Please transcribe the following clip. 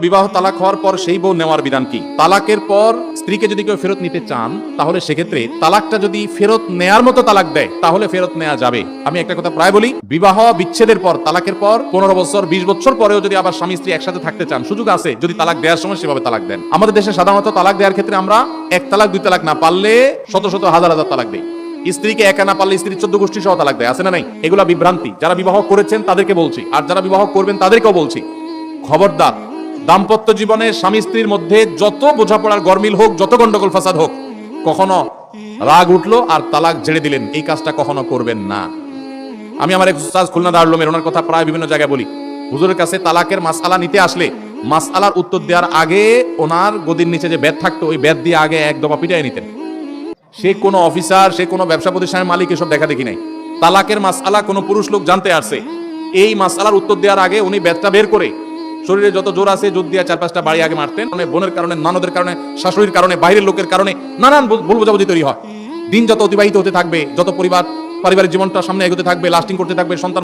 বিবাহ তালাক হওয়ার পর সেই বউ নেওয়ার বিধান কি? তালাকের পর স্ত্রীকে যদি কেউ ফেরত নিতে চান তাহলে সেক্ষেত্রে তালাকটা যদি ফেরত নেয়ার মতো তালাক দেয় তাহলে ফেরত নেওয়া যাবে। আমি একটা কথা প্রায় বলি, বিবাহ বিচ্ছেদের পর, তালাকের পর 15 বছর 20 বছর পরেও যদি আবার স্বামী স্ত্রী একসাথে থাকতে চান, সুযোগ আছে যদি তালাক দেওয়ার সময় সেভাবে তালাক দেন। আমাদের দেশে সাধারণত তালাক দেওয়ার ক্ষেত্রে আমরা 1 তালাক 2 তালাক না, পারলে শত শত হাজার হাজার তালাক দেই। স্ত্রীকে একা না পারলে স্ত্রীর 14 গোষ্ঠী সহ তালাক দেয়, আছে না নাই? এগুলা বিভ্রান্তি। যারা বিবাহ করেছেন তাদেরকে বলছি, আর যারা বিবাহ করবেন তাদেরকেও বলছি, খবরদার, দাম্পত্য জীবনে স্বামী স্ত্রীর মধ্যে যত বোঝাপড়ার গরমিল হোক, যত গন্ডগোল ফাসাদ হোক, কখনো রাগ উঠলো আর তালাক ঝেড়ে দিলেন, এই কাজটা কখনো করবেন না। আমি আমার এক উস্তাদ খুলনা দারুল উলুমের, ওনার কথা প্রায় বিভিন্ন জায়গায় বলি। হুজুরের কাছে তালাকের মাসআলা নিতে আসলে মাসআলার উত্তর দেওয়ার আগে ওনার গদির নিচে যে বেদ থাকতো, ওই বেদ দিয়ে আগে এক দফা পিটাই নিতেন। সে কোনো অফিসার, সে কোনো ব্যবসা প্রতিষ্ঠানের মালিক, এসব দেখা দেখি নাই। তালাকের মাসআলা কোনো পুরুষ লোক জানতে আসছে, এই মাসআলার উত্তর দেওয়ার আগে উনি বেদটা বের করে শরীরে যত জোর আছে জোর দিয়ে 4-5টা বাড়ি আগে মারতেন। বোনের কারণে, ননদের কারণে, শাশুড়ির কারণে, বাইরের লোকের কারণে নানান ভুল বোঝাবুঝি তৈরি হয়। দিন যত অতিবাহিত হতে থাকবে, যত পারিবারিক জীবনটা সামনে এগোতে থাকবে, লাস্টিং করতে থাকবে, সন্তান